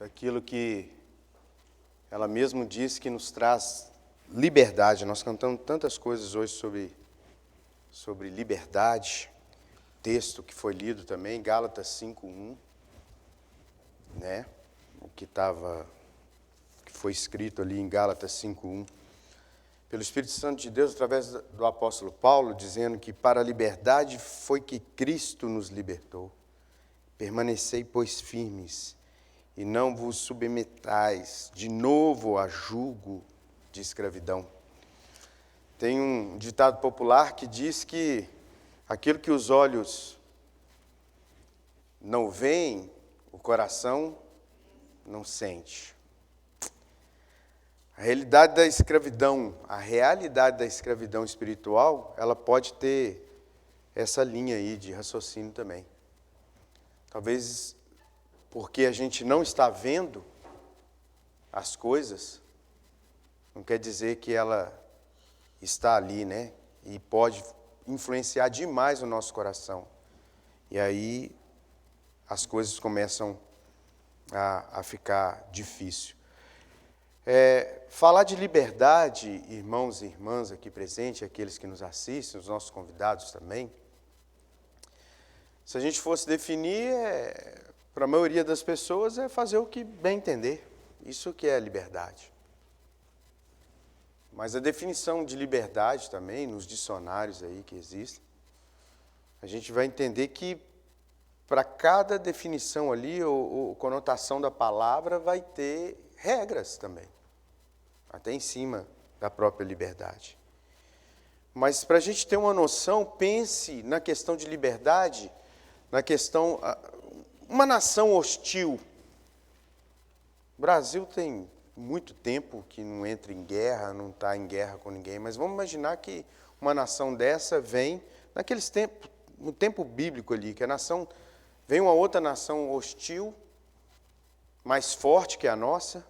daquilo que ela mesmo diz que nos traz liberdade. Nós cantamos tantas coisas hoje sobre liberdade. Texto que foi lido também, Gálatas 5:1, né? O que foi escrito ali em Gálatas 5:1, pelo Espírito Santo de Deus, através do apóstolo Paulo, dizendo que para a liberdade foi que Cristo nos libertou. Permanecei, pois, firmes, e não vos submetais de novo a jugo de escravidão. Tem um ditado popular que diz que aquilo que os olhos não veem, o coração não sente. A realidade da escravidão espiritual, ela pode ter essa linha aí de raciocínio também. Talvez porque a gente não está vendo as coisas, não quer dizer que ela está ali, né? E pode influenciar demais o nosso coração. E aí as coisas começam a ficar difícil. Falar de liberdade, irmãos e irmãs aqui presentes, aqueles que nos assistem, os nossos convidados também, se a gente fosse definir, para a maioria das pessoas, é fazer o que bem entender. Isso que é liberdade. Mas a definição de liberdade também, nos dicionários aí que existem, a gente vai entender que para cada definição ali, ou conotação da palavra, vai ter regras também, até em cima da própria liberdade. Mas para a gente ter uma noção, pense na questão de liberdade, na questão, uma nação hostil. O Brasil tem muito tempo que não entra em guerra, não está em guerra com ninguém, mas vamos imaginar que uma nação dessa vem, naqueles tempos, no tempo bíblico ali, que vem uma outra nação hostil, mais forte que a nossa,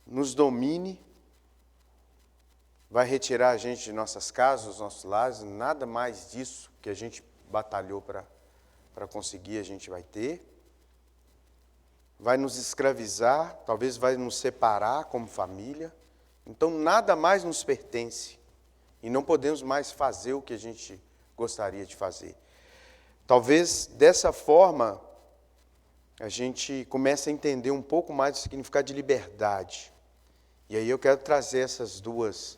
nos domine, vai retirar a gente de nossas casas, dos nossos lares, nada mais disso que a gente batalhou para conseguir, a gente vai ter. Vai nos escravizar, talvez vai nos separar como família. Então, nada mais nos pertence. E não podemos mais fazer o que a gente gostaria de fazer. Talvez, dessa forma, a gente comece a entender um pouco mais do significado de liberdade. E aí eu quero trazer essas duas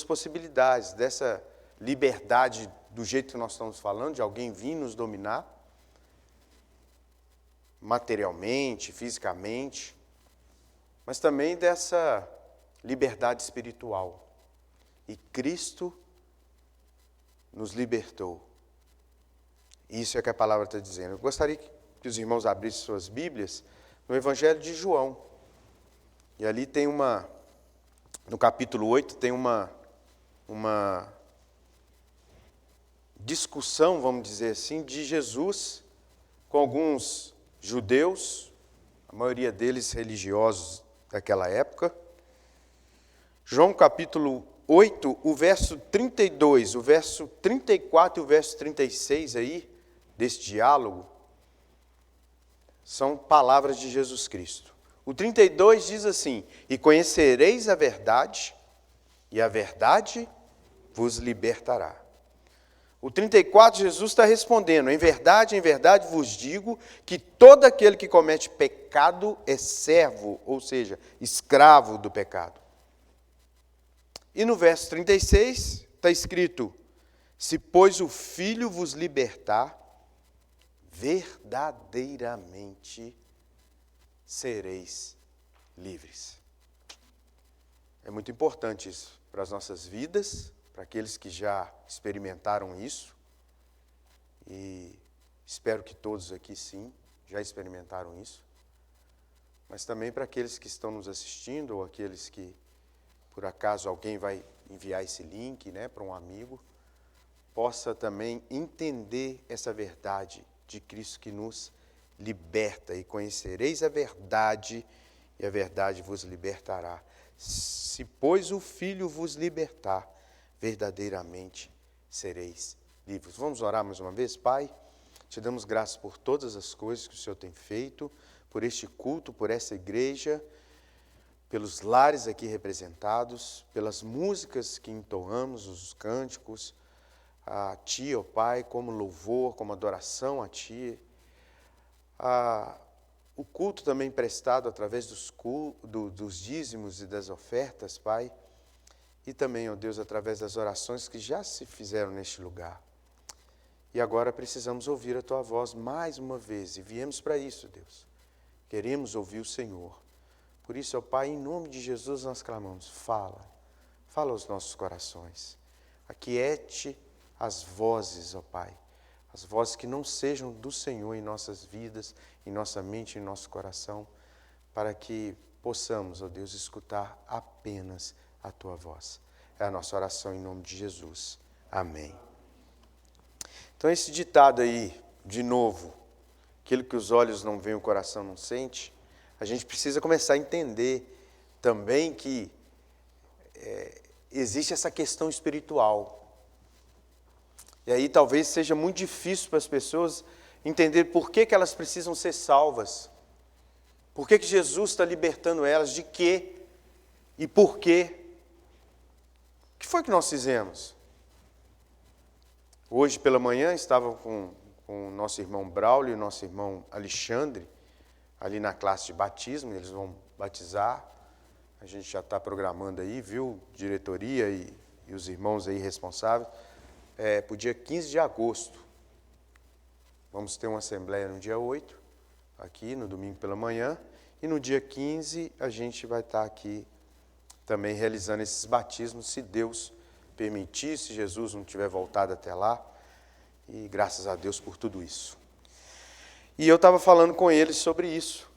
possibilidades, dessa liberdade do jeito que nós estamos falando, de alguém vir nos dominar, materialmente, fisicamente, mas também dessa liberdade espiritual. E Cristo nos libertou. Isso é que a palavra está dizendo. Eu gostaria que os irmãos abrissem suas Bíblias no Evangelho de João. E ali tem no capítulo 8, tem uma discussão, vamos dizer assim, de Jesus com alguns judeus, a maioria deles religiosos daquela época. João capítulo 8, o verso 32, o verso 34 e o verso 36 aí, desse diálogo, são palavras de Jesus Cristo. O 32 diz assim: e conhecereis a verdade, e a verdade vos libertará. O 34, Jesus está respondendo: em verdade vos digo que todo aquele que comete pecado é servo, ou seja, escravo do pecado. E no verso 36 está escrito: se pois o Filho vos libertar, verdadeiramente sereis livres. É muito importante isso para as nossas vidas, para aqueles que já experimentaram isso, e espero que todos aqui sim, já experimentaram isso, mas também para aqueles que estão nos assistindo, ou aqueles que, por acaso, alguém vai enviar esse link, né, para um amigo, possa também entender essa verdade de Cristo que nos liberta. E conhecereis a verdade, e a verdade vos libertará. Se, pois, o Filho vos libertar, verdadeiramente sereis livres. Vamos orar mais uma vez, Pai? Te damos graças por todas as coisas que o Senhor tem feito, por este culto, por essa igreja, pelos lares aqui representados, pelas músicas que entoamos, os cânticos, a Ti, ó Pai, como louvor, como adoração a Ti. O culto também prestado através dos dízimos e das ofertas, Pai, e também, ó Deus, através das orações que já se fizeram neste lugar. E agora precisamos ouvir a Tua voz mais uma vez, e viemos para isso, Deus. Queremos ouvir o Senhor. Por isso, ó Pai, em nome de Jesus nós clamamos, fala aos nossos corações. Aquiete as vozes, ó Pai, as vozes que não sejam do Senhor em nossas vidas, em nossa mente, em nosso coração, para que possamos, ó Deus, escutar apenas a Tua voz. É a nossa oração em nome de Jesus. Amém. Então esse ditado aí, de novo, aquilo que os olhos não veem, o coração não sente, a gente precisa começar a entender também que existe essa questão espiritual. E aí talvez seja muito difícil para as pessoas entender por que elas precisam ser salvas. Por que Jesus está libertando elas, de quê e por quê. O que foi que nós fizemos? Hoje pela manhã estava com o nosso irmão Braulio e o nosso irmão Alexandre, ali na classe de batismo, eles vão batizar. A gente já está programando aí, viu, diretoria e os irmãos aí responsáveis, para o dia 15 de agosto. Vamos ter uma assembleia no dia 8, aqui no domingo pela manhã, e no dia 15 a gente vai estar aqui também realizando esses batismos, se Deus permitir, se Jesus não tiver voltado até lá, e graças a Deus por tudo isso. E eu estava falando com eles sobre isso,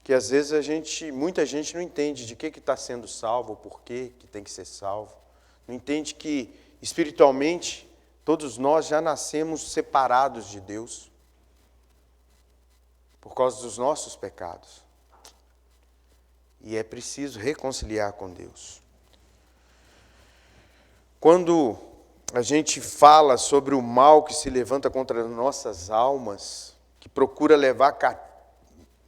que às vezes muita gente não entende de que está sendo salvo, por que tem que ser salvo, não entende que espiritualmente todos nós já nascemos separados de Deus, por causa dos nossos pecados, e é preciso reconciliar com Deus. Quando a gente fala sobre o mal que se levanta contra as nossas almas, que procura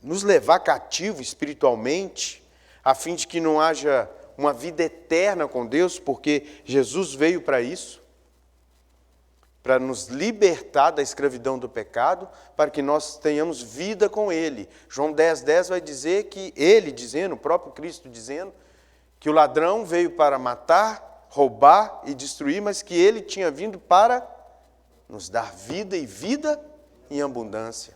nos levar cativo espiritualmente, a fim de que não haja uma vida eterna com Deus, porque Jesus veio para isso, para nos libertar da escravidão do pecado, para que nós tenhamos vida com Ele. João 10,10 vai dizer que Ele dizendo, o próprio Cristo dizendo, que o ladrão veio para matar, roubar e destruir, mas que Ele tinha vindo para nos dar vida e vida em abundância.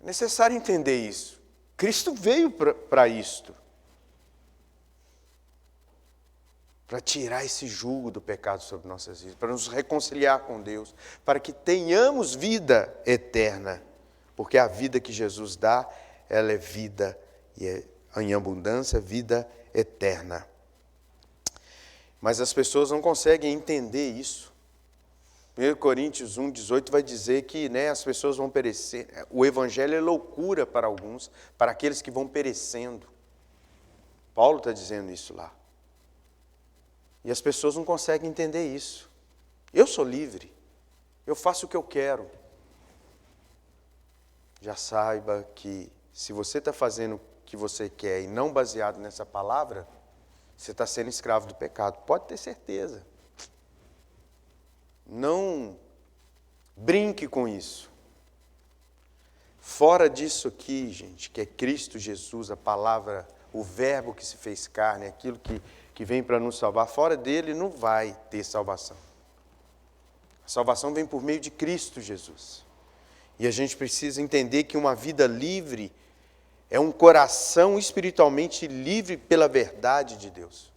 É necessário entender isso. Cristo veio para isto. Para tirar esse jugo do pecado sobre nossas vidas, para nos reconciliar com Deus, para que tenhamos vida eterna. Porque a vida que Jesus dá, ela é vida e é em abundância, vida eterna. Mas as pessoas não conseguem entender isso. 1 Coríntios 1,18 vai dizer que as pessoas vão perecer. O evangelho é loucura para alguns, para aqueles que vão perecendo. Paulo está dizendo isso lá. E as pessoas não conseguem entender isso. Eu sou livre. Eu faço o que eu quero. Já saiba que se você está fazendo o que você quer e não baseado nessa palavra, você está sendo escravo do pecado. Pode ter certeza. Não brinque com isso. Fora disso aqui, gente, que é Cristo Jesus, a palavra, o verbo que se fez carne, aquilo que vem para nos salvar, fora dele não vai ter salvação. A salvação vem por meio de Cristo Jesus. E a gente precisa entender que uma vida livre é um coração espiritualmente livre pela verdade de Deus.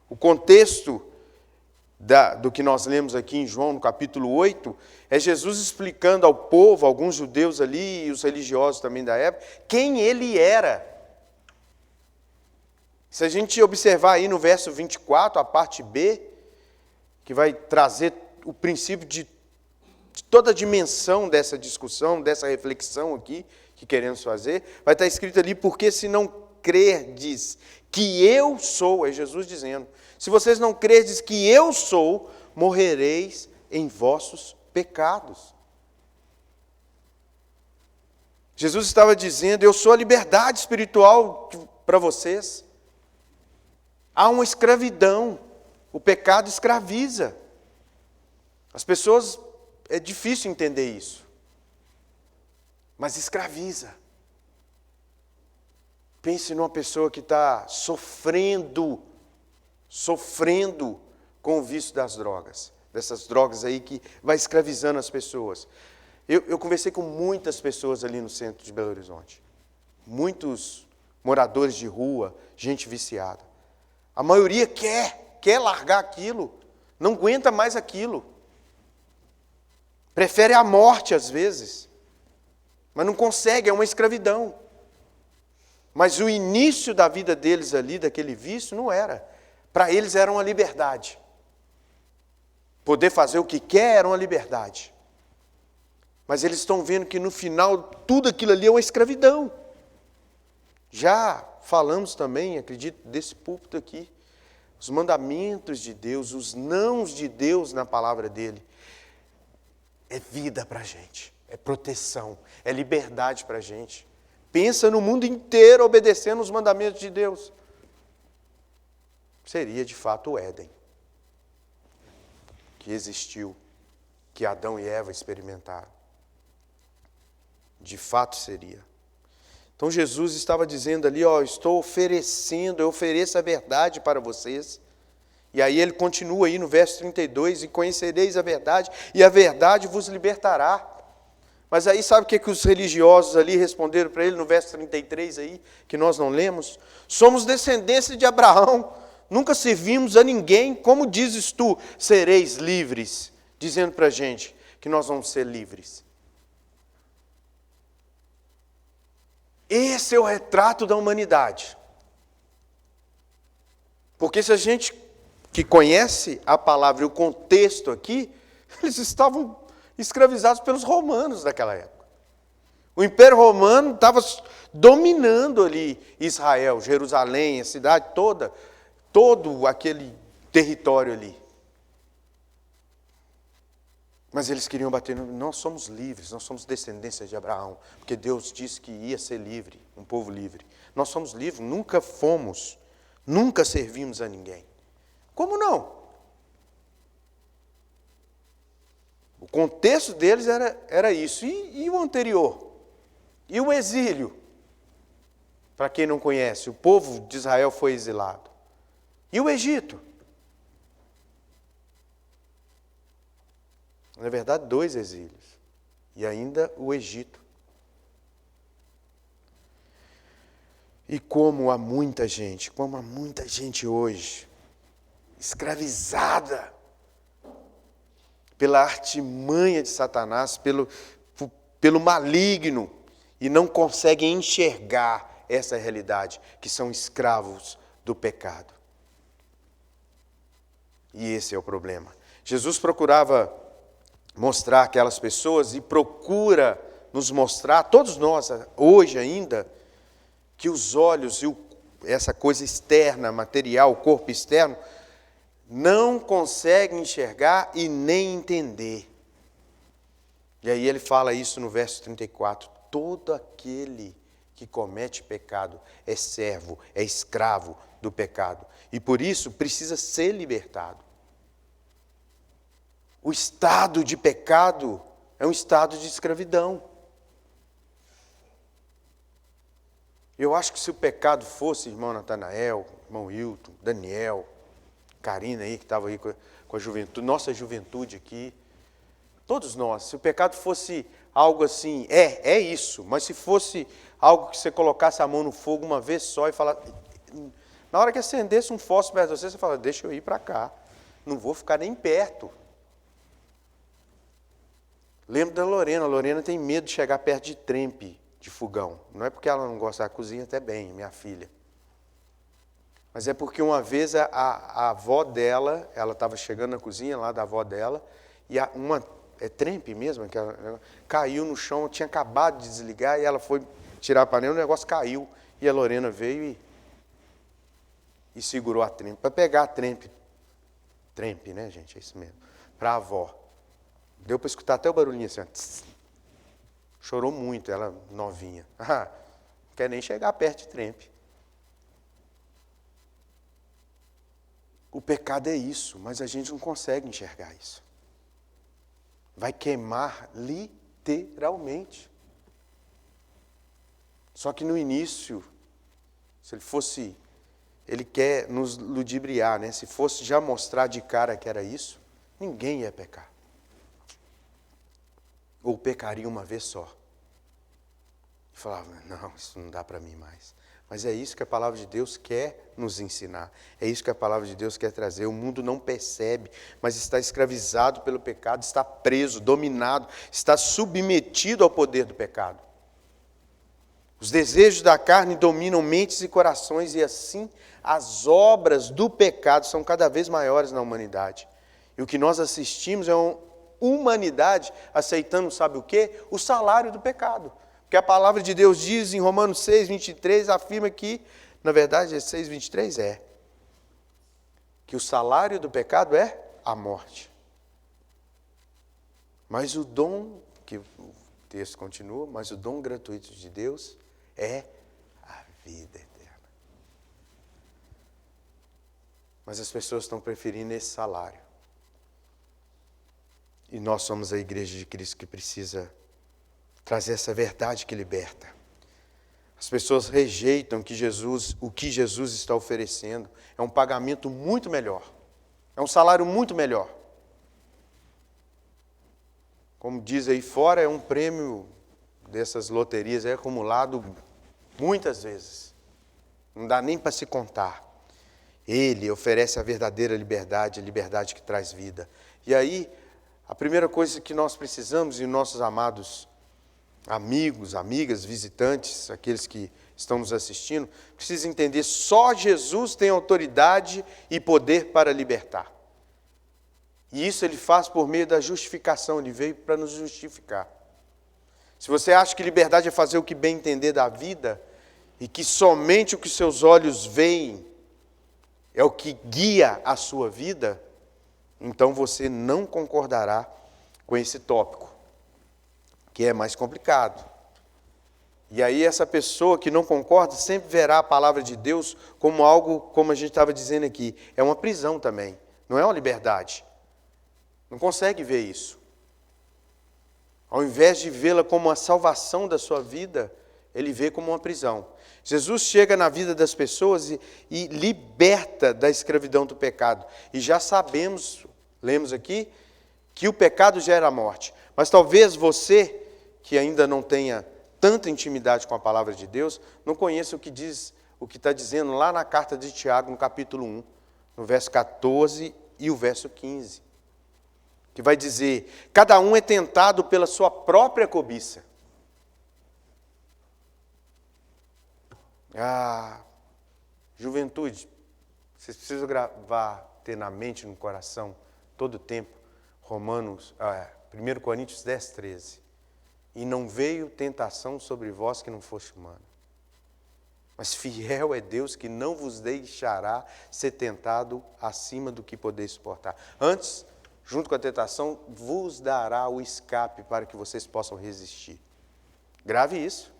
O contexto do que nós lemos aqui em João, no capítulo 8, é Jesus explicando ao povo, alguns judeus ali e os religiosos também da época, quem ele era. Se a gente observar aí no verso 24, a parte B, que vai trazer o princípio de toda a dimensão dessa discussão, dessa reflexão aqui, que queremos fazer, vai estar escrito ali, porque se não crerdes que eu sou, é Jesus dizendo, se vocês não crerdes que eu sou, morrereis em vossos pecados. Jesus estava dizendo, eu sou a liberdade espiritual para vocês. Há uma escravidão, o pecado escraviza. As pessoas, é difícil entender isso, mas escraviza. Pense numa pessoa que está sofrendo com o vício das drogas, dessas drogas aí que vai escravizando as pessoas. Eu conversei com muitas pessoas ali no centro de Belo Horizonte, muitos moradores de rua, gente viciada. A maioria quer largar aquilo, não aguenta mais aquilo. Prefere a morte às vezes, mas não consegue, é uma escravidão. Mas o início da vida deles ali, daquele vício, não era. Para eles era uma liberdade. Poder fazer o que quer era uma liberdade. Mas eles estão vendo que no final tudo aquilo ali é uma escravidão. Já falamos também, acredito, desse púlpito aqui, os mandamentos de Deus, os nãos de Deus na palavra dele. É vida para a gente, é proteção, é liberdade para a gente. Pensa no mundo inteiro obedecendo os mandamentos de Deus. Seria de fato o Éden, que existiu, que Adão e Eva experimentaram. De fato seria. Então Jesus estava dizendo ali, estou oferecendo, eu ofereço a verdade para vocês. E aí ele continua aí no verso 32, e conhecereis a verdade, e a verdade vos libertará. Mas aí sabe o que os religiosos ali responderam para ele no verso 33 aí, que nós não lemos? Somos descendência de Abraão, nunca servimos a ninguém, como dizes tu, sereis livres? Dizendo para a gente que nós vamos ser livres. Esse é o retrato da humanidade. Porque se a gente que conhece a palavra e o contexto aqui, eles estavam escravizados pelos romanos daquela época. O Império Romano estava dominando ali Israel, Jerusalém, a cidade toda, todo aquele território ali. Mas eles queriam bater, nós somos livres, nós somos descendência de Abraão, porque Deus disse que ia ser livre, um povo livre. Nós somos livres, nunca fomos, nunca servimos a ninguém. Como não? O contexto deles era isso. E o anterior? E o exílio? Para quem não conhece, o povo de Israel foi exilado. E o Egito? Na verdade, 2 exílios. E ainda o Egito. E como há muita gente hoje, escravizada pela artimanha de Satanás, pelo maligno, e não conseguem enxergar essa realidade, que são escravos do pecado. E esse é o problema. Jesus procurava mostrar aquelas pessoas e procura nos mostrar, todos nós, hoje ainda, que os olhos e essa coisa externa, material, o corpo externo, não conseguem enxergar e nem entender. E aí ele fala isso no verso 34. Todo aquele que comete pecado é servo, é escravo do pecado. E por isso precisa ser libertado. O estado de pecado é um estado de escravidão. Eu acho que se o pecado fosse, irmão Natanael, irmão Hilton, Daniel, Karina aí, que estava aí com a juventude, nossa juventude aqui, todos nós, se o pecado fosse algo assim, é isso, mas se fosse algo que você colocasse a mão no fogo uma vez só e falar, na hora que acendesse um fósforo perto de você, você fala, deixa eu ir para cá, não vou ficar nem perto. Lembro da Lorena. A Lorena tem medo de chegar perto de trempe, de fogão. Não é porque ela não gosta da cozinha, até bem, minha filha. Mas é porque uma vez a avó dela, ela estava chegando na cozinha lá da avó dela, e trempe mesmo, caiu no chão, tinha acabado de desligar, e ela foi tirar a panela, o negócio caiu, e a Lorena veio e segurou a trempe, para pegar a trempe, né, gente, é isso mesmo, para a avó. Deu para escutar até o barulhinho assim, ó. Tss. Chorou muito, ela novinha. Não quer nem chegar perto de trempe. O pecado é isso, mas a gente não consegue enxergar isso. Vai queimar literalmente. Só que no início, se ele quer nos ludibriar, né? Se fosse já mostrar de cara que era isso, ninguém ia pecar. Ou pecaria uma vez só. E falava, não, isso não dá para mim mais. Mas é isso que a palavra de Deus quer nos ensinar. É isso que a palavra de Deus quer trazer. O mundo não percebe, mas está escravizado pelo pecado, está preso, dominado, está submetido ao poder do pecado. Os desejos da carne dominam mentes e corações, e assim as obras do pecado são cada vez maiores na humanidade. E o que nós assistimos é uma humanidade aceitando, sabe o quê? O salário do pecado. Porque a palavra de Deus diz em Romanos 6, 23, afirma que, na verdade, 6, 23 que o salário do pecado é a morte. Mas o dom, que o texto continua, mas o dom gratuito de Deus é a vida eterna. Mas as pessoas estão preferindo esse salário. E nós somos a igreja de Cristo que precisa trazer essa verdade que liberta. As pessoas rejeitam o que Jesus está oferecendo. É um pagamento muito melhor. É um salário muito melhor. Como diz aí fora, é um prêmio dessas loterias, é acumulado muitas vezes. Não dá nem para se contar. Ele oferece a verdadeira liberdade, a liberdade que traz vida. E aí, a primeira coisa que nós precisamos, e nossos amados amigos, amigas, visitantes, aqueles que estão nos assistindo, precisam entender, só Jesus tem autoridade e poder para libertar. E isso ele faz por meio da justificação, ele veio para nos justificar. Se você acha que liberdade é fazer o que bem entender da vida, e que somente o que seus olhos veem é o que guia a sua vida, então você não concordará com esse tópico, que é mais complicado. E aí essa pessoa que não concorda sempre verá a palavra de Deus como algo, como a gente estava dizendo aqui, é uma prisão também, não é uma liberdade. Não consegue ver isso. Ao invés de vê-la como a salvação da sua vida, ele vê como uma prisão. Jesus chega na vida das pessoas e liberta da escravidão do pecado. E já sabemos, lemos aqui, que o pecado gera a morte. Mas talvez você, que ainda não tenha tanta intimidade com a palavra de Deus, não conheça o que está dizendo lá na carta de Tiago, no capítulo 1, no verso 14 e o verso 15. Que vai dizer, cada um é tentado pela sua própria cobiça. Juventude, vocês precisam ter na mente, no coração, todo o tempo, 1 Coríntios 10, 13. E não veio tentação sobre vós que não fosse humana. Mas fiel é Deus que não vos deixará ser tentado acima do que podeis suportar. Antes, junto com a tentação, vos dará o escape para que vocês possam resistir. Grave isso.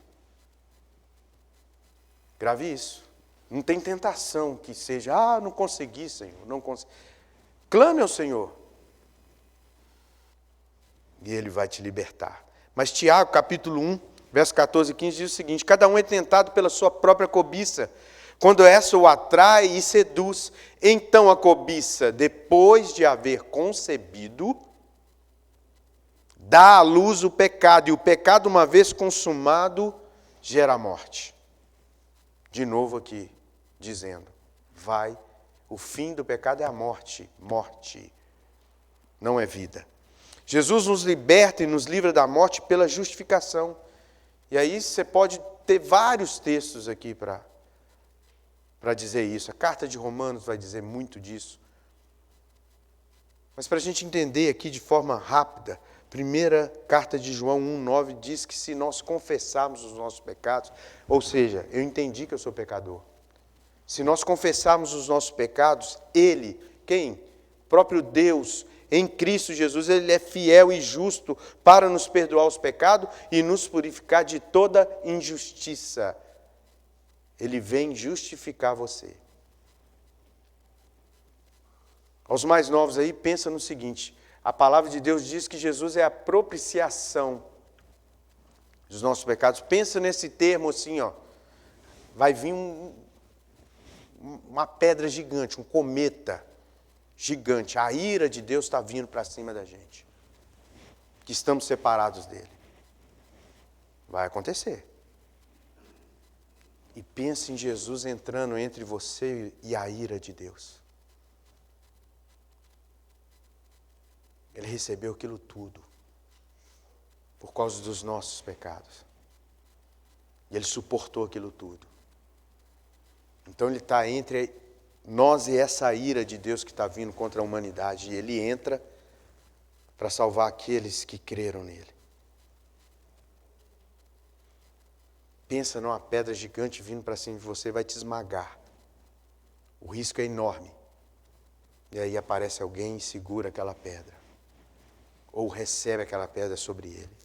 Grave isso. Não tem tentação que seja, não consegui, Senhor, não consegui. Clame ao Senhor. E Ele vai te libertar. Mas Tiago, capítulo 1, verso 14 e 15, diz o seguinte, cada um é tentado pela sua própria cobiça. Quando essa o atrai e seduz, então a cobiça, depois de haver concebido, dá à luz o pecado, e o pecado, uma vez consumado, gera a morte. De novo aqui, dizendo, o fim do pecado é a morte, não é vida. Jesus nos liberta e nos livra da morte pela justificação. E aí você pode ter vários textos aqui para dizer isso. A carta de Romanos vai dizer muito disso. Mas para a gente entender aqui de forma rápida, primeira carta de João 1,9 diz que se nós confessarmos os nossos pecados, ou seja, eu entendi que eu sou pecador. Se nós confessarmos os nossos pecados, Ele, quem? O próprio Deus, em Cristo Jesus, Ele é fiel e justo para nos perdoar os pecados e nos purificar de toda injustiça. Ele vem justificar você. Aos mais novos aí, pensa no seguinte, a palavra de Deus diz que Jesus é a propiciação dos nossos pecados. Pensa nesse termo assim, ó. Vai vir uma pedra gigante, um cometa gigante. A ira de Deus está vindo para cima da gente. Que estamos separados dele. Vai acontecer. E pense em Jesus entrando entre você e a ira de Deus. Ele recebeu aquilo tudo por causa dos nossos pecados. E Ele suportou aquilo tudo. Então Ele está entre nós e essa ira de Deus que está vindo contra a humanidade. E Ele entra para salvar aqueles que creram nele. Pensa numa pedra gigante vindo para cima de você, vai te esmagar. O risco é enorme. E aí aparece alguém e segura aquela pedra. Ou recebe aquela pedra sobre ele.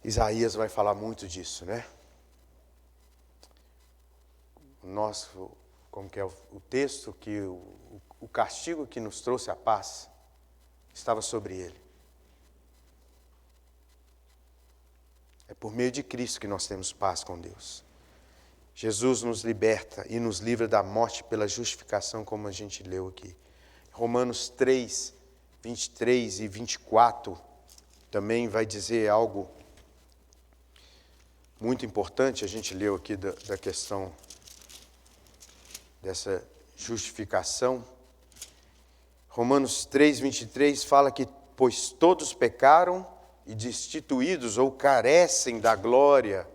Isaías vai falar muito disso, né? Como que é o texto, que o castigo que nos trouxe a paz estava sobre ele. É por meio de Cristo que nós temos paz com Deus. Jesus nos liberta e nos livra da morte pela justificação, como a gente leu aqui. Romanos 3, 23 e 24 também vai dizer algo muito importante. A gente leu aqui da questão dessa justificação. Romanos 3, 23 fala que, pois todos pecaram e destituídos ou carecem da glória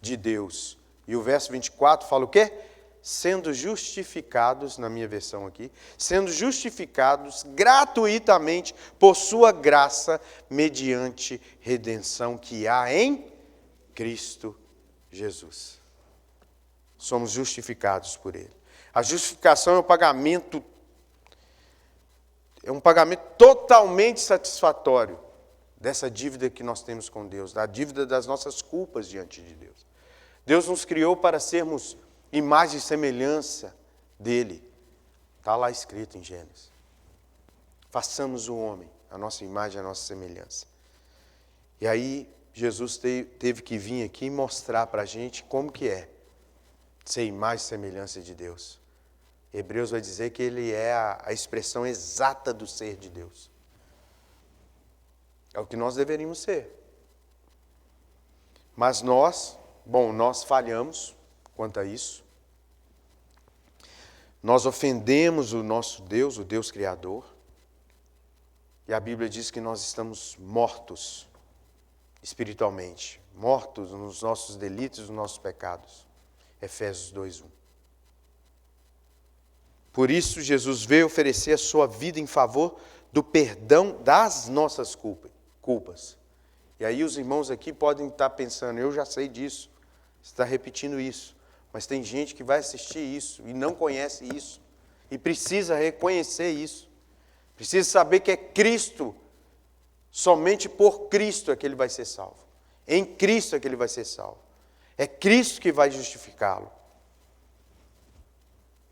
de Deus. E o verso 24 fala o quê? Sendo justificados, na minha versão aqui, sendo justificados gratuitamente por sua graça, mediante redenção que há em Cristo Jesus. Somos justificados por Ele. A justificação é um pagamento totalmente satisfatório dessa dívida que nós temos com Deus, da dívida das nossas culpas diante de Deus. Deus nos criou para sermos imagem e semelhança dele. Está lá escrito em Gênesis. Façamos o homem, a nossa imagem, a nossa semelhança. E aí, Jesus teve que vir aqui e mostrar para a gente como que é ser imagem e semelhança de Deus. Hebreus vai dizer que ele é a expressão exata do ser de Deus. É o que nós deveríamos ser. Mas nós falhamos quanto a isso. Nós ofendemos o nosso Deus, o Deus Criador. E a Bíblia diz que nós estamos mortos espiritualmente, mortos nos nossos delitos, nos nossos pecados. Efésios 2:1. Por isso, Jesus veio oferecer a sua vida em favor do perdão das nossas culpas. E aí os irmãos aqui podem estar pensando, eu já sei disso, você está repetindo isso. Mas tem gente que vai assistir isso e não conhece isso. E precisa reconhecer isso. Precisa saber que é Cristo, somente por Cristo é que ele vai ser salvo. Em Cristo é que ele vai ser salvo. É Cristo que vai justificá-lo.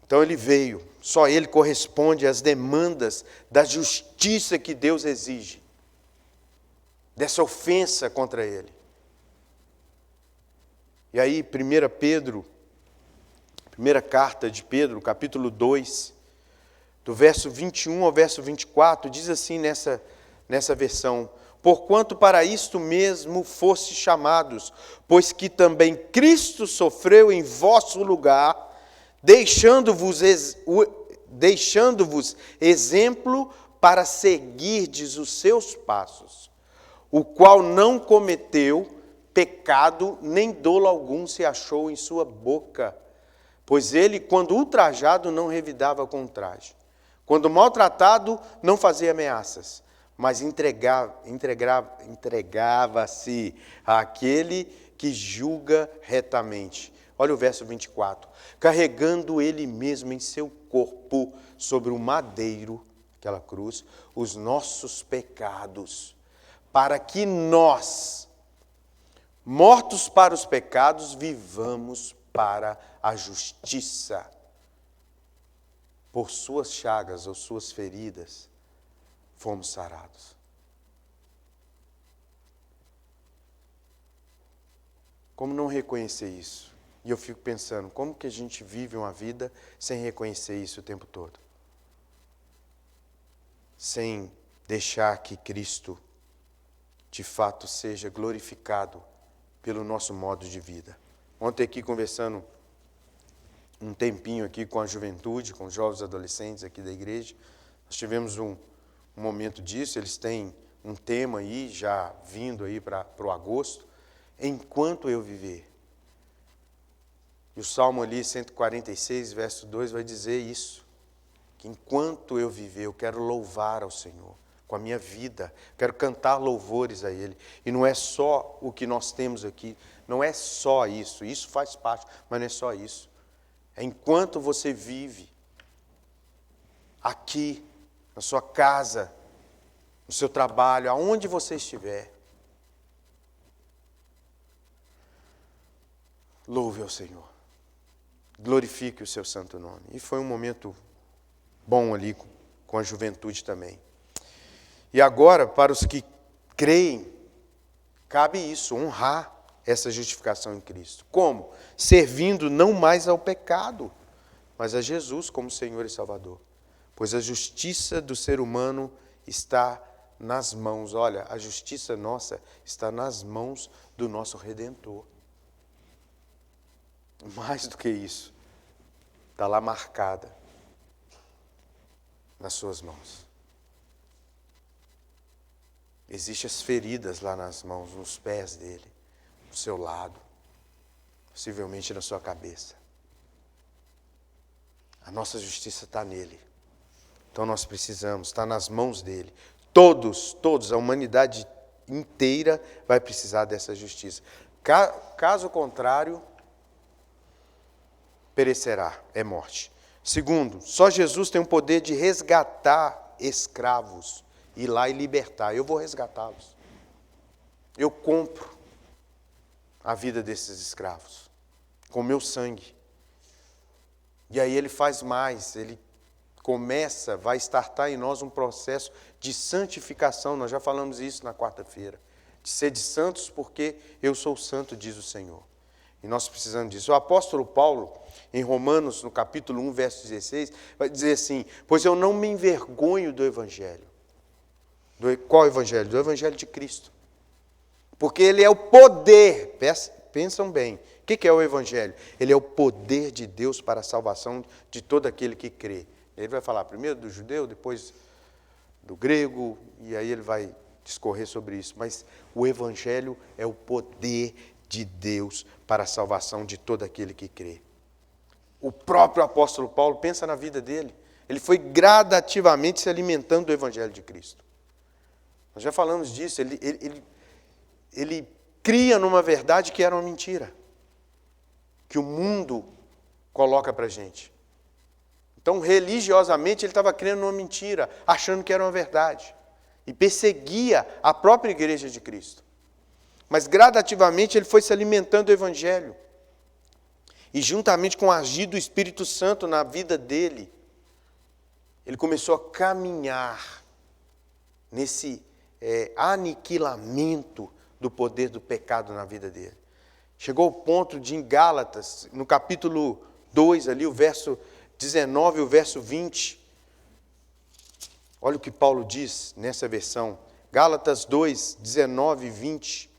Então ele veio, só ele corresponde às demandas da justiça que Deus exige. Dessa ofensa contra ele. E aí, primeira carta de Pedro, capítulo 2, do verso 21 ao verso 24, diz assim nessa versão: porquanto para isto mesmo foste chamados, pois que também Cristo sofreu em vosso lugar, deixando-vos exemplo para seguirdes os seus passos, o qual não cometeu pecado, nem dolo algum se achou em sua boca. Pois ele, quando ultrajado, não revidava com ultraje. Quando maltratado, não fazia ameaças, mas entregava-se àquele que julga retamente. Olha o verso 24. Carregando ele mesmo em seu corpo sobre o madeiro aquela cruz, os nossos pecados, para que nós, mortos para os pecados, vivamos para a justiça. Por suas chagas ou suas feridas, fomos sarados. Como não reconhecer isso? E eu fico pensando, como que a gente vive uma vida sem reconhecer isso o tempo todo? Sem deixar que Cristo, de fato, seja glorificado pelo nosso modo de vida. Ontem aqui conversando um tempinho aqui com a juventude, com os jovens adolescentes aqui da igreja, nós tivemos um momento disso, eles têm um tema aí, já vindo aí para o agosto, enquanto eu viver. E o Salmo ali, 146, verso 2, vai dizer isso, que enquanto eu viver, eu quero louvar ao Senhor, com a minha vida, quero cantar louvores a Ele. E não é só o que nós temos aqui, não é só isso, isso faz parte, mas não é só isso. É enquanto você vive aqui, na sua casa, no seu trabalho, aonde você estiver, louve ao Senhor, glorifique o seu santo nome. E foi um momento bom ali com a juventude também. E agora, para os que creem, cabe isso, honrar essa justificação em Cristo. Como? Servindo não mais ao pecado, mas a Jesus como Senhor e Salvador. Pois a justiça do ser humano está nas mãos. Olha, a justiça nossa está nas mãos do nosso Redentor. Mais do que isso, está lá marcada nas suas mãos. Existem as feridas lá nas mãos, nos pés dele, no seu lado, possivelmente na sua cabeça. A nossa justiça está nele. Então nós precisamos, está nas mãos dele. Todos, a humanidade inteira vai precisar dessa justiça. Caso contrário, perecerá, é morte. Segundo, só Jesus tem o poder de resgatar escravos, ir lá e libertar. Eu vou resgatá-los. Eu compro a vida desses escravos com meu sangue. E aí ele faz mais, ele vai startar em nós um processo de santificação. Nós já falamos isso na quarta-feira. De ser de santos porque eu sou santo, diz o Senhor. E nós precisamos disso. O apóstolo Paulo, em Romanos, no capítulo 1, verso 16, vai dizer assim: pois eu não me envergonho do Evangelho. Qual Evangelho? Do Evangelho de Cristo. Porque ele é o poder, pensam bem, o que é o Evangelho? Ele é o poder de Deus para a salvação de todo aquele que crê. Ele vai falar primeiro do judeu, depois do grego, e aí ele vai discorrer sobre isso. Mas o Evangelho é o poder de Deus para a salvação de todo aquele que crê. O próprio apóstolo Paulo, pensa na vida dele, ele foi gradativamente se alimentando do Evangelho de Cristo. Nós já falamos disso, ele cria numa verdade que era uma mentira, que o mundo coloca para a gente. Então, religiosamente, ele estava crendo numa mentira, achando que era uma verdade. E perseguia a própria igreja de Cristo. Mas, gradativamente, ele foi se alimentando do Evangelho. E, juntamente com o agir do Espírito Santo na vida dele, ele começou a caminhar nesse aniquilamento do poder do pecado na vida dele. Chegou ao ponto de, em Gálatas, no capítulo 2, ali, o verso 19 e o verso 20, olha o que Paulo diz nessa versão, Gálatas 2, 19 e 20.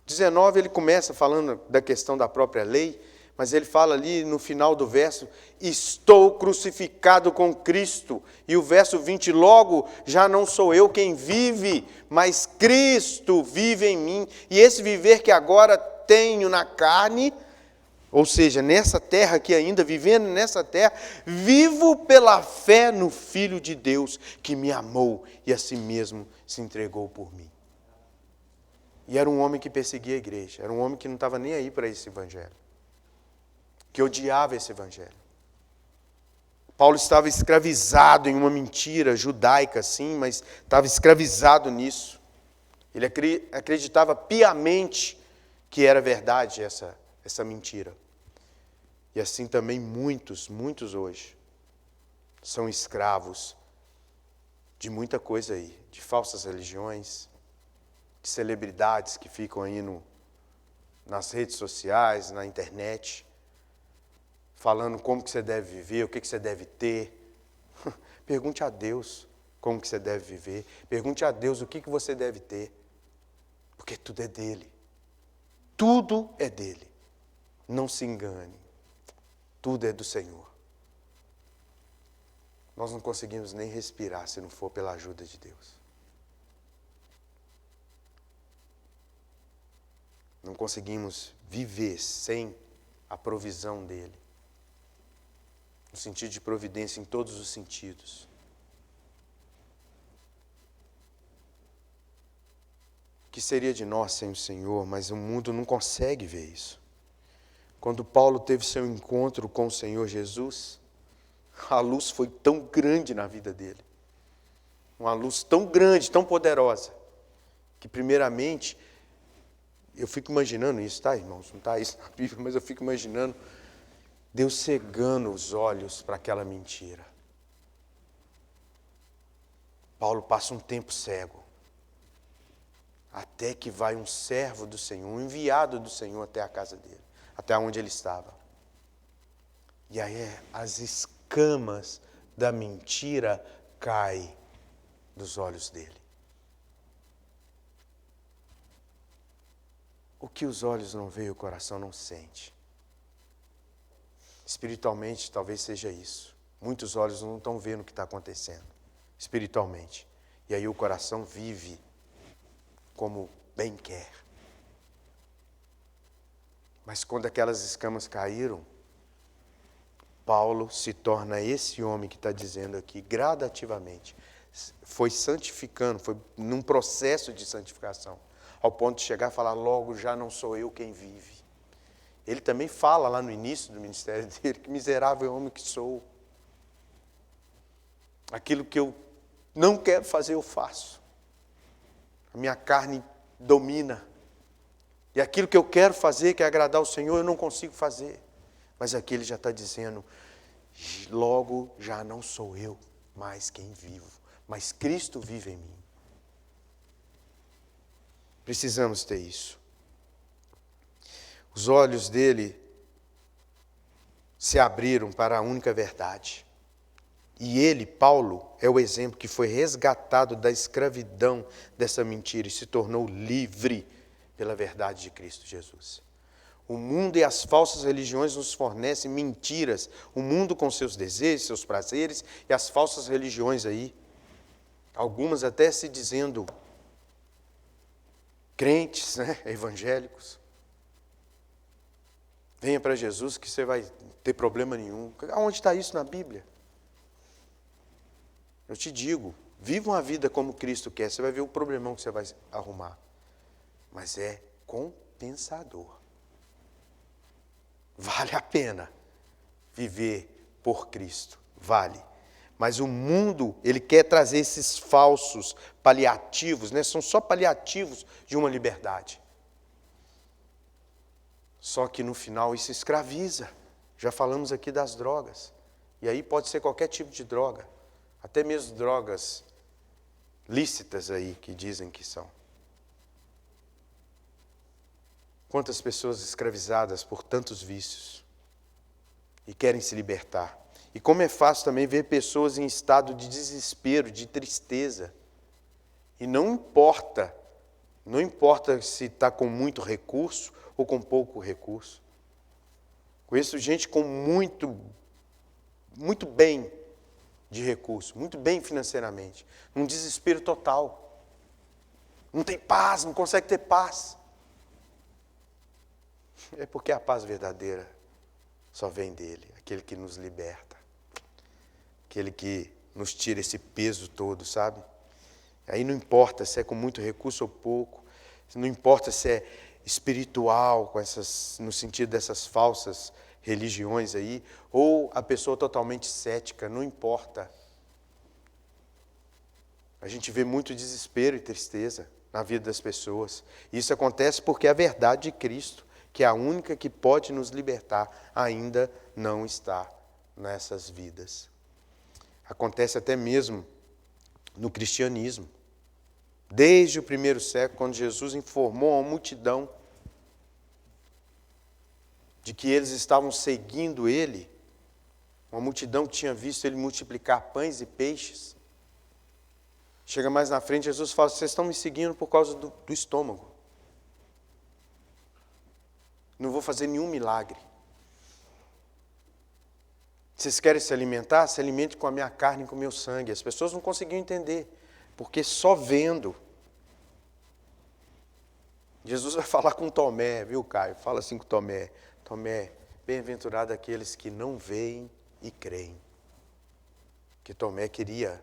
19 ele começa falando da questão da própria lei, mas ele fala ali no final do verso, estou crucificado com Cristo. E o verso 20, logo, já não sou eu quem vive, mas Cristo vive em mim. E esse viver que agora tenho na carne, ou seja, nessa terra aqui ainda, vivendo nessa terra, vivo pela fé no Filho de Deus, que me amou e a si mesmo se entregou por mim. E era um homem que perseguia a igreja, era um homem que não estava nem aí para esse evangelho, que odiava esse evangelho. Paulo estava escravizado em uma mentira judaica, sim, mas estava escravizado nisso. Ele acreditava piamente que era verdade essa mentira. E assim também muitos hoje são escravos de muita coisa aí, de falsas religiões, de celebridades que ficam aí nas redes sociais, na internet, falando como que você deve viver, o que você deve ter. Pergunte a Deus como que você deve viver. Pergunte a Deus o que você deve ter. Porque tudo é dele. Tudo é dele. Não se engane. Tudo é do Senhor. Nós não conseguimos nem respirar se não for pela ajuda de Deus. Não conseguimos viver sem a provisão dele. No sentido de providência em todos os sentidos. O que seria de nós sem o Senhor? Mas o mundo não consegue ver isso. Quando Paulo teve seu encontro com o Senhor Jesus, a luz foi tão grande na vida dele. Uma luz tão grande, tão poderosa, que primeiramente, eu fico imaginando isso, tá, irmãos? Não está isso na Bíblia, mas eu fico imaginando Deus cegando os olhos para aquela mentira. Paulo passa um tempo cego, até que vai um servo do Senhor, um enviado do Senhor até a casa dele, até onde ele estava. E aí as escamas da mentira caem dos olhos dele. O que os olhos não veem, o coração não sente. Espiritualmente, talvez seja isso. Muitos olhos não estão vendo o que está acontecendo, espiritualmente. E aí o coração vive como bem quer. Mas quando aquelas escamas caíram, Paulo se torna esse homem que está dizendo aqui, gradativamente, foi santificando, foi num processo de santificação, ao ponto de chegar a falar, logo já não sou eu quem vive. Ele também fala lá no início do ministério dele, que miserável homem que sou. Aquilo que eu não quero fazer, eu faço. A minha carne domina. E aquilo que eu quero fazer, que é agradar ao Senhor, eu não consigo fazer. Mas aqui ele já está dizendo, logo já não sou eu mais quem vivo, mas Cristo vive em mim. Precisamos ter isso. Os olhos dele se abriram para a única verdade. E ele, Paulo, é o exemplo que foi resgatado da escravidão dessa mentira e se tornou livre pela verdade de Cristo Jesus. O mundo e as falsas religiões nos fornecem mentiras. O mundo com seus desejos, seus prazeres e as falsas religiões aí. Algumas até se dizendo crentes, né, evangélicos. Venha para Jesus que você vai ter problema nenhum. Aonde está isso na Bíblia? Eu te digo, viva uma vida como Cristo quer, você vai ver o problemão que você vai arrumar. Mas é compensador. Vale a pena viver por Cristo, vale. Mas o mundo, ele quer trazer esses falsos paliativos, né? São só paliativos de uma liberdade. Só que no final isso escraviza. Já falamos aqui das drogas. E aí pode ser qualquer tipo de droga. Até mesmo drogas lícitas aí que dizem que são. Quantas pessoas escravizadas por tantos vícios e querem se libertar. E como é fácil também ver pessoas em estado de desespero, de tristeza. E não importa se está com muito recurso ou com pouco recurso. Conheço gente com muito bem de recurso, muito bem financeiramente, num desespero total. Não tem paz, não consegue ter paz. É porque a paz verdadeira só vem dele, aquele que nos liberta, aquele que nos tira esse peso todo, sabe? Aí não importa se é com muito recurso ou pouco, não importa se é espiritual, no sentido dessas falsas religiões aí, ou a pessoa totalmente cética, não importa. A gente vê muito desespero e tristeza na vida das pessoas. Isso acontece porque a verdade de Cristo, que é a única que pode nos libertar, ainda não está nessas vidas. Acontece até mesmo no cristianismo. Desde o primeiro século, quando Jesus informou a multidão de que eles estavam seguindo ele, uma multidão que tinha visto ele multiplicar pães e peixes. Chega mais na frente, Jesus fala: vocês estão me seguindo por causa do estômago. Não vou fazer nenhum milagre. Vocês querem se alimentar? Se alimente com a minha carne e com o meu sangue. As pessoas não conseguiam entender, porque só vendo. Jesus vai falar com Tomé, viu, Caio? Fala assim com Tomé: Tomé, bem-aventurado aqueles que não veem e creem. Que Tomé queria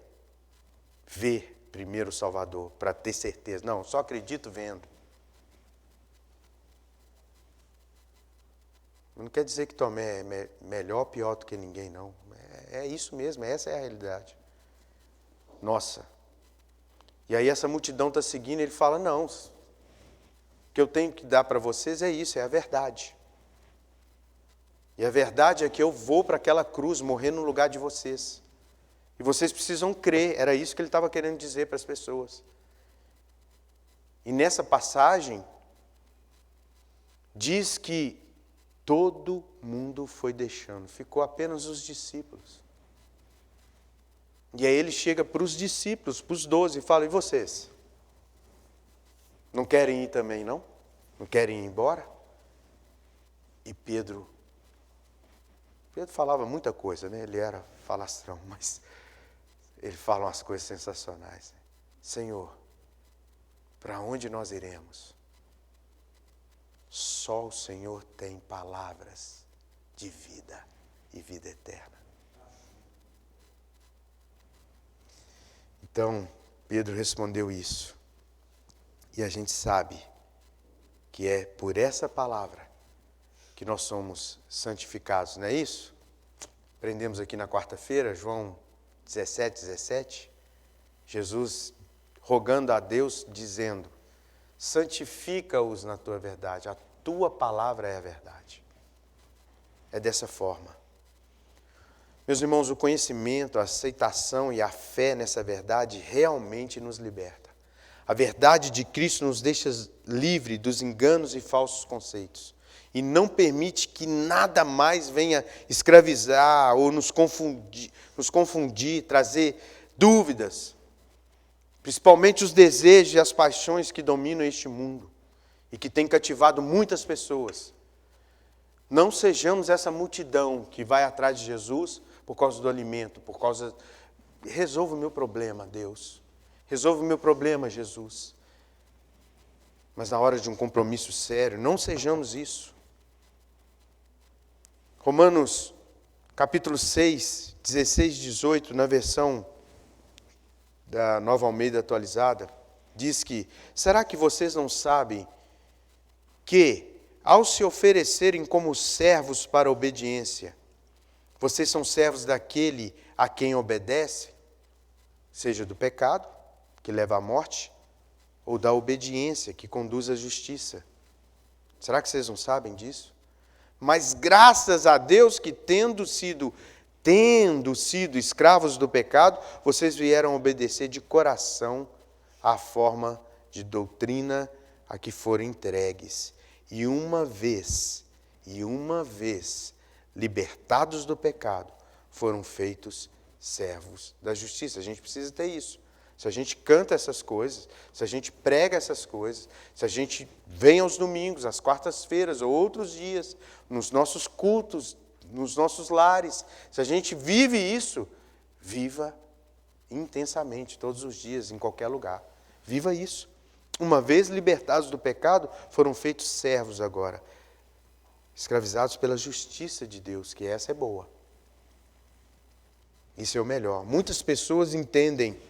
ver primeiro o Salvador, para ter certeza. Não, só acredito vendo. Não quer dizer que Tomé é melhor ou pior do que ninguém, não. É isso mesmo, essa é a realidade. Nossa. E aí essa multidão está seguindo, ele fala: não, o que eu tenho que dar para vocês é isso, é a verdade. E a verdade é que eu vou para aquela cruz morrer no lugar de vocês. E vocês precisam crer, era isso que ele estava querendo dizer para as pessoas. E nessa passagem, diz que todo mundo foi deixando, ficou apenas os discípulos. E aí ele chega para os discípulos, para os 12, e fala: e vocês? Não querem ir também, não? Não querem ir embora? E Pedro falava muita coisa, né? Ele era falastrão, mas ele fala umas coisas sensacionais. Senhor, para onde nós iremos? Só o Senhor tem palavras de vida e vida eterna. Então, Pedro respondeu isso. E a gente sabe que é por essa palavra que nós somos santificados, não é isso? Aprendemos aqui na quarta-feira, João 17:17, Jesus rogando a Deus, dizendo: santifica-os na tua verdade, a tua palavra é a verdade. É dessa forma. Meus irmãos, o conhecimento, a aceitação e a fé nessa verdade realmente nos liberta. A verdade de Cristo nos deixa livre dos enganos e falsos conceitos e não permite que nada mais venha escravizar ou nos confundir, trazer dúvidas, principalmente os desejos e as paixões que dominam este mundo e que têm cativado muitas pessoas. Não sejamos essa multidão que vai atrás de Jesus por causa do alimento, por causa... Resolva o meu problema, Deus. Resolva o meu problema, Jesus. Mas na hora de um compromisso sério, não sejamos isso. Romanos, capítulo 6, 16 e 18, na versão da Nova Almeida atualizada, diz que: será que vocês não sabem que, ao se oferecerem como servos para a obediência, vocês são servos daquele a quem obedece, seja do pecado, que leva à morte, ou da obediência, que conduz à justiça? Será que vocês não sabem disso? Mas graças a Deus que tendo sido escravos do pecado, vocês vieram obedecer de coração à forma de doutrina a que foram entregues. E uma vez, libertados do pecado, foram feitos servos da justiça. A gente precisa ter isso. Se a gente canta essas coisas, se a gente prega essas coisas, se a gente vem aos domingos, às quartas-feiras ou outros dias, nos nossos cultos, nos nossos lares, se a gente vive isso, viva intensamente, todos os dias, em qualquer lugar. Viva isso. Uma vez libertados do pecado, foram feitos servos agora, escravizados pela justiça de Deus, que essa é boa. Isso é o melhor. Muitas pessoas entendem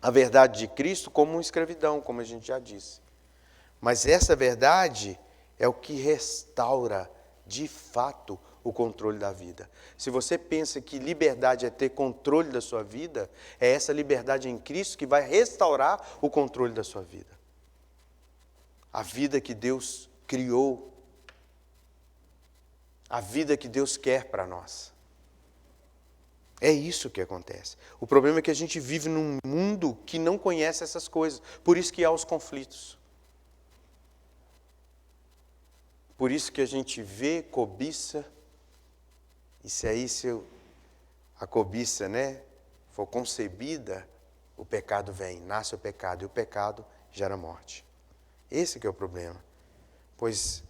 a verdade de Cristo como uma escravidão, como a gente já disse. Mas essa verdade é o que restaura, de fato, o controle da vida. Se você pensa que liberdade é ter controle da sua vida, é essa liberdade em Cristo que vai restaurar o controle da sua vida. A vida que Deus criou, a vida que Deus quer para nós. É isso que acontece. O problema é que a gente vive num mundo que não conhece essas coisas, por isso que há os conflitos. Por isso que a gente vê cobiça, e se a cobiça, for concebida, o pecado vem, nasce o pecado, e o pecado gera morte. Esse que é o problema. Pois,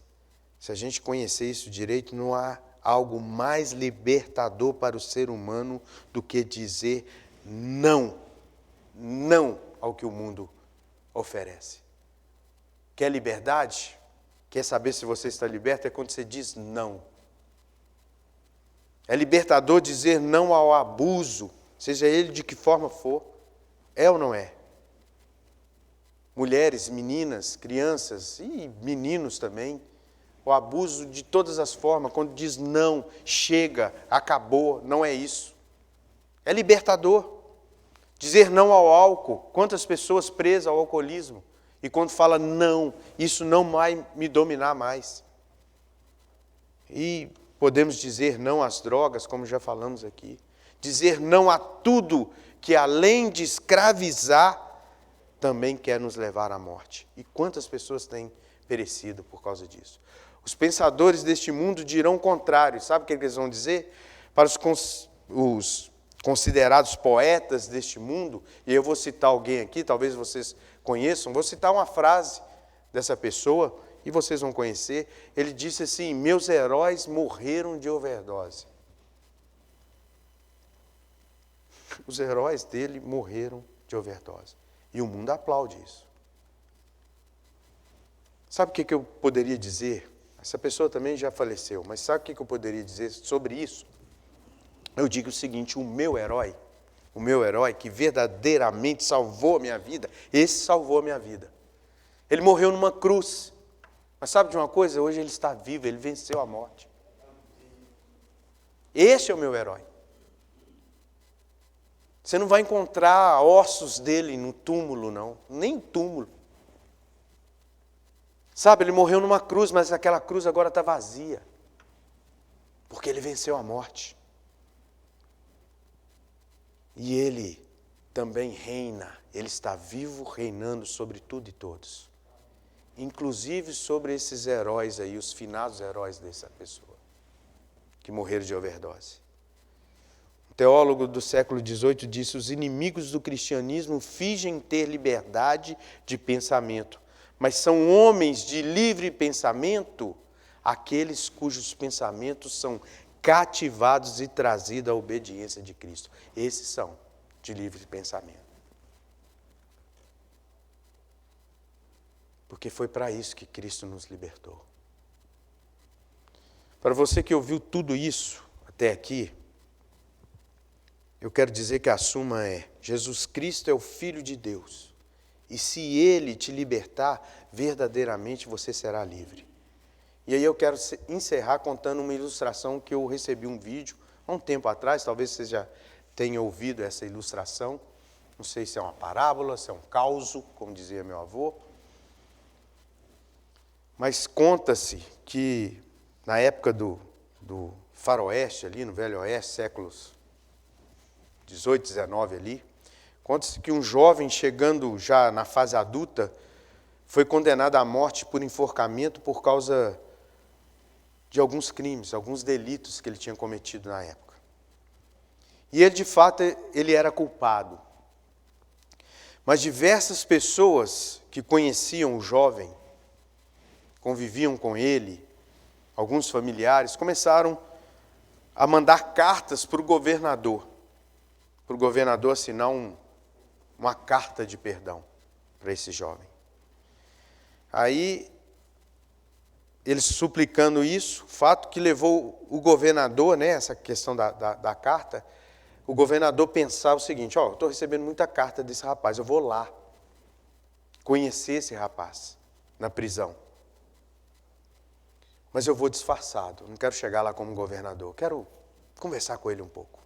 se a gente conhecer isso direito, não há algo mais libertador para o ser humano do que dizer não ao que o mundo oferece. Quer liberdade? Quer saber se você está liberto? É quando você diz não. É libertador dizer não ao abuso, seja ele de que forma for. É ou não é? Mulheres, meninas, crianças e meninos também. O abuso de todas as formas, quando diz não, chega, acabou, não é isso. É libertador. Dizer não ao álcool. Quantas pessoas presas ao alcoolismo? E quando fala não, isso não vai me dominar mais. E podemos dizer não às drogas, como já falamos aqui. Dizer não a tudo que, além de escravizar, também quer nos levar à morte. E quantas pessoas têm perecido por causa disso? Os pensadores deste mundo dirão o contrário. Sabe o que eles vão dizer? Para os considerados poetas deste mundo, e eu vou citar alguém aqui, talvez vocês conheçam, vou citar uma frase dessa pessoa, e vocês vão conhecer. Ele disse assim: meus heróis morreram de overdose. Os heróis dele morreram de overdose. E o mundo aplaude isso. Sabe o que eu poderia dizer? Essa pessoa também já faleceu, mas sabe o que eu poderia dizer sobre isso? Eu digo o seguinte: o meu herói que verdadeiramente salvou a minha vida, esse salvou a minha vida. Ele morreu numa cruz. Mas sabe de uma coisa? Hoje ele está vivo, ele venceu a morte. Esse é o meu herói. Você não vai encontrar ossos dele no túmulo, não. Nem túmulo. Sabe, ele morreu numa cruz, mas aquela cruz agora está vazia. Porque ele venceu a morte. E ele também reina. Ele está vivo, reinando sobre tudo e todos. Inclusive sobre esses heróis aí, os finados heróis dessa pessoa, que morreram de overdose. Um teólogo do século XVIII disse: os inimigos do cristianismo fingem ter liberdade de pensamento, mas são homens de livre pensamento aqueles cujos pensamentos são cativados e trazidos à obediência de Cristo. Esses são de livre pensamento. Porque foi para isso que Cristo nos libertou. Para você que ouviu tudo isso até aqui, eu quero dizer que a suma é: Jesus Cristo é o Filho de Deus. E se Ele te libertar, verdadeiramente você será livre. E aí eu quero encerrar contando uma ilustração que eu recebi um vídeo há um tempo atrás. Talvez você já tenha ouvido essa ilustração. Não sei se é uma parábola, se é um causo, como dizia meu avô. Mas conta-se que na época do faroeste, ali no Velho Oeste, séculos 18, 19 ali, conta-se que um jovem chegando já na fase adulta foi condenado à morte por enforcamento por causa de alguns crimes, alguns delitos que ele tinha cometido na época. E ele, de fato, ele era culpado. Mas diversas pessoas que conheciam o jovem, conviviam com ele, alguns familiares, começaram a mandar cartas para o governador assinar uma carta de perdão para esse jovem. Aí, eles suplicando isso, fato que levou o governador, essa questão da carta, o governador pensava o seguinte: eu estou recebendo muita carta desse rapaz, eu vou lá conhecer esse rapaz na prisão. mas eu vou disfarçado. Não quero chegar lá como governador. Quero conversar com ele um pouco.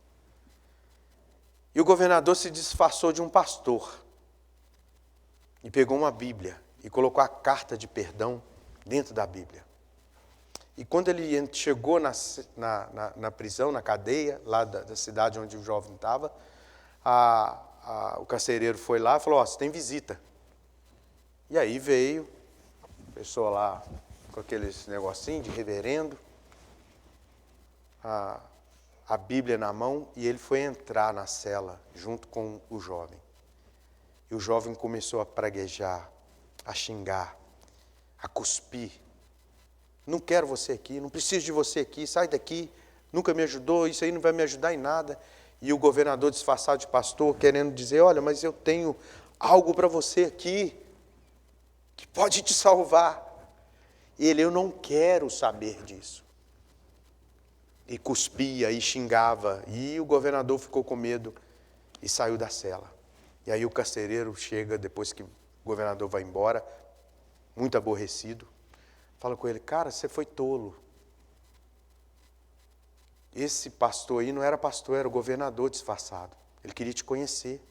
E o governador se disfarçou de um pastor. E pegou uma Bíblia e colocou a carta de perdão dentro da Bíblia. E quando ele chegou na prisão, na cadeia, lá da cidade onde o jovem estava, o carcereiro foi lá e falou, você tem visita. E aí veio a pessoa lá com aqueles negocinhos de reverendo, a Bíblia na mão, e ele foi entrar na cela junto com o jovem. E o jovem começou a praguejar, a xingar, a cuspir. Não quero você aqui, não preciso de você aqui, sai daqui, nunca me ajudou, isso aí não vai me ajudar em nada. E o governador disfarçado de pastor, querendo dizer, olha, mas eu tenho algo para você aqui, que pode te salvar. E ele, eu não quero saber disso. E cuspia, e xingava, e o governador ficou com medo e saiu da cela. E aí o carcereiro chega, depois que o governador vai embora, muito aborrecido, fala com ele, cara, você foi tolo. Esse pastor aí não era pastor, era o governador disfarçado. Ele queria te conhecer.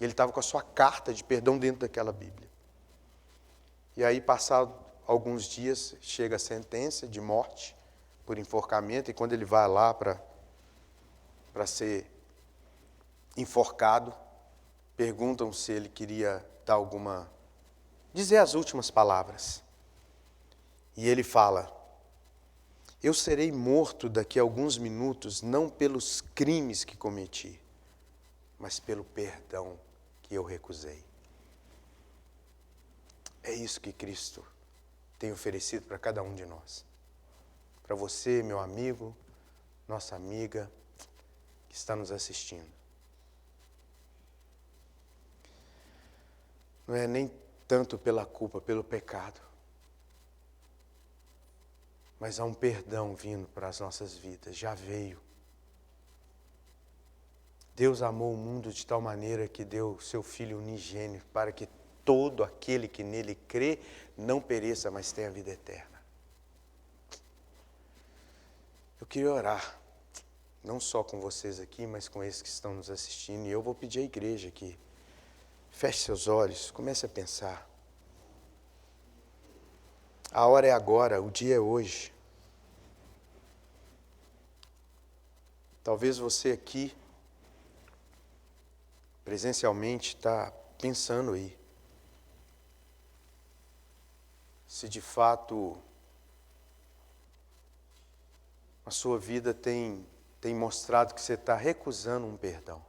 E ele estava com a sua carta de perdão dentro daquela Bíblia. E aí, passado alguns dias, chega a sentença de morte por enforcamento, e quando ele vai lá para ser enforcado, perguntam se ele queria dar dizer as últimas palavras. E ele fala, eu serei morto daqui a alguns minutos, não pelos crimes que cometi, mas pelo perdão que eu recusei. É isso que Cristo tem oferecido para cada um de nós. Para você, meu amigo, nossa amiga, que está nos assistindo. Não é nem tanto pela culpa, pelo pecado. Mas há um perdão vindo para as nossas vidas, já veio. Deus amou o mundo de tal maneira que deu seu Filho unigênito para que todo aquele que nele crê não pereça, mas tenha vida eterna. Eu queria orar, não só com vocês aqui, mas com esses que estão nos assistindo. E eu vou pedir à igreja que feche seus olhos, comece a pensar. A hora é agora, o dia é hoje. Talvez você aqui, presencialmente, está pensando aí. Se de fato a sua vida tem mostrado que você está recusando um perdão.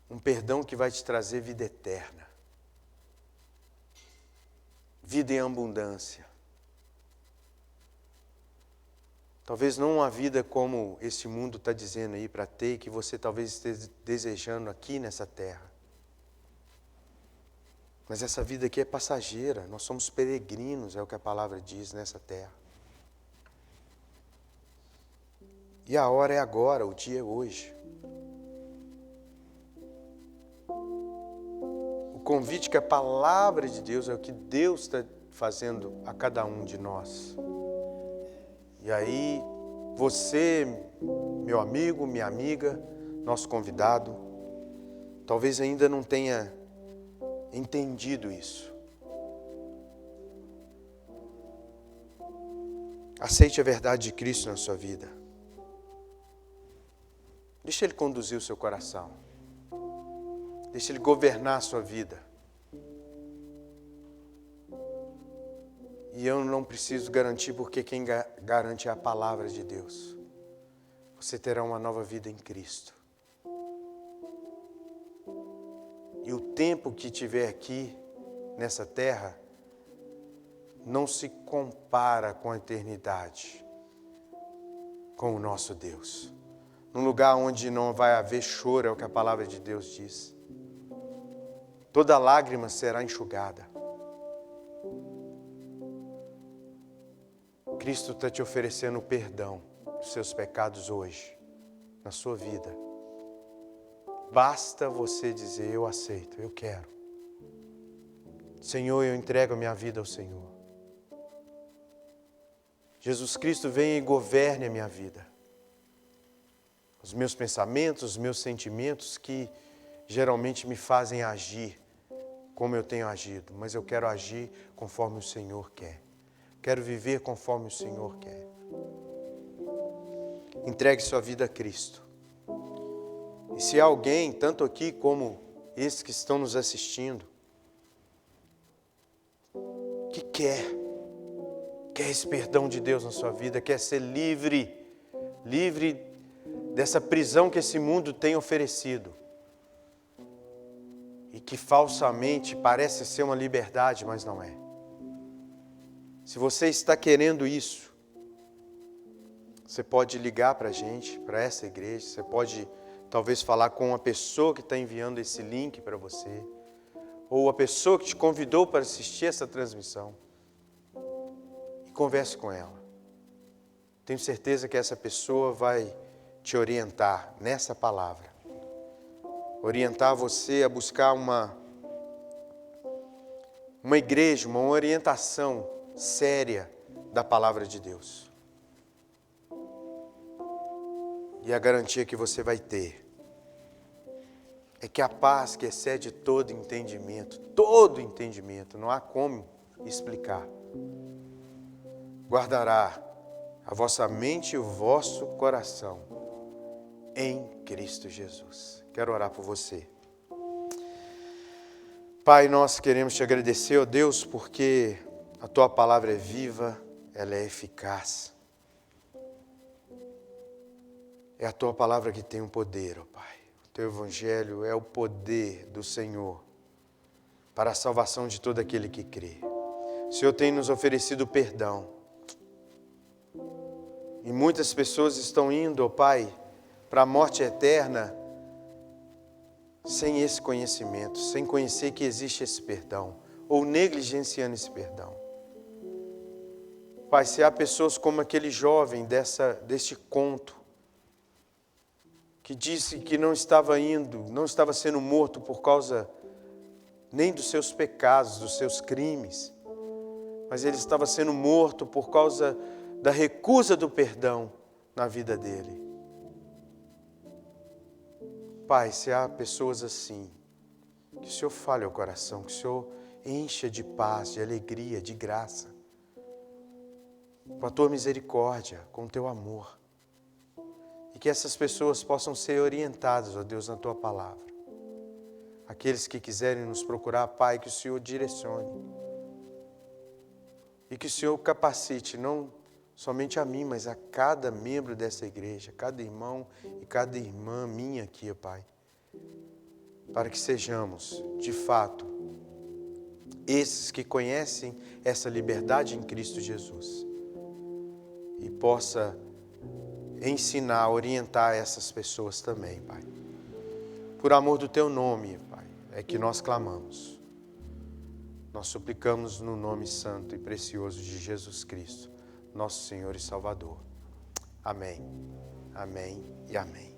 Um perdão que vai te trazer vida eterna. Vida em abundância. Talvez não uma vida como esse mundo está dizendo aí para ter, que você talvez esteja desejando aqui nessa terra. Mas essa vida aqui é passageira, nós somos peregrinos, é o que a palavra diz nessa terra. E a hora é agora, o dia é hoje. O convite que a palavra de Deus é o que Deus está fazendo a cada um de nós. E aí, você, meu amigo, minha amiga, nosso convidado, talvez ainda não tenha entendido isso. Aceite a verdade de Cristo na sua vida. Deixa Ele conduzir o seu coração. Deixa Ele governar a sua vida. E eu não preciso garantir, porque quem garante é a palavra de Deus. Você terá uma nova vida em Cristo. E o tempo que tiver aqui, nessa terra, não se compara com a eternidade, com o nosso Deus. Num lugar onde não vai haver choro, é o que a palavra de Deus diz. Toda lágrima será enxugada. Cristo está te oferecendo o perdão dos seus pecados hoje, na sua vida. Basta você dizer, eu aceito, eu quero. Senhor, eu entrego a minha vida ao Senhor. Jesus Cristo, venha e governe a minha vida. Os meus pensamentos, os meus sentimentos que geralmente me fazem agir como eu tenho agido, mas eu quero agir conforme o Senhor quer. Quero viver conforme o Senhor quer. Entregue sua vida a Cristo. E se há alguém, tanto aqui como esses que estão nos assistindo, que quer esse perdão de Deus na sua vida, quer ser livre dessa prisão que esse mundo tem oferecido e que falsamente parece ser uma liberdade, mas não é. Se você está querendo isso, você pode ligar para a gente, para essa igreja, você pode talvez falar com uma pessoa que está enviando esse link para você, ou a pessoa que te convidou para assistir essa transmissão, e converse com ela. Tenho certeza que essa pessoa vai te orientar nessa palavra, orientar você a buscar uma igreja, uma orientação séria da palavra de Deus. E a garantia que você vai ter é que a paz que excede todo entendimento, não há como explicar, guardará a vossa mente e o vosso coração em Cristo Jesus. Quero orar por você. Pai, nós queremos te agradecer, ó Deus, porque a tua palavra é viva, ela é eficaz. É a tua palavra que tem um poder, ó Pai. O teu evangelho é o poder do Senhor para a salvação de todo aquele que crê. O Senhor tem nos oferecido perdão. E muitas pessoas estão indo, ó Pai, para a morte eterna sem esse conhecimento, sem conhecer que existe esse perdão, ou negligenciando esse perdão. Pai, se há pessoas como aquele jovem deste conto, que disse que não estava sendo morto por causa nem dos seus pecados, dos seus crimes, mas ele estava sendo morto por causa da recusa do perdão na vida dele. Pai, se há pessoas assim, que o Senhor fale ao coração, que o Senhor encha de paz, de alegria, de graça, com a tua misericórdia, com o teu amor. E que essas pessoas possam ser orientadas, ó Deus, na tua palavra. Aqueles que quiserem nos procurar, Pai, que o Senhor direcione. E que o Senhor capacite, não somente a mim, mas a cada membro dessa igreja, cada irmão e cada irmã minha aqui, ó Pai. Para que sejamos, de fato, esses que conhecem essa liberdade em Cristo Jesus. E possa ensinar, orientar essas pessoas também, Pai. Por amor do teu nome, Pai, é que nós clamamos. Nós suplicamos no nome santo e precioso de Jesus Cristo, nosso Senhor e Salvador. Amém, amém e amém.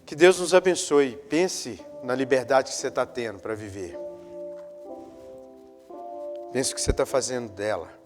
Que Deus nos abençoe. Pense na liberdade que você está tendo para viver. Pense o que você está fazendo dela.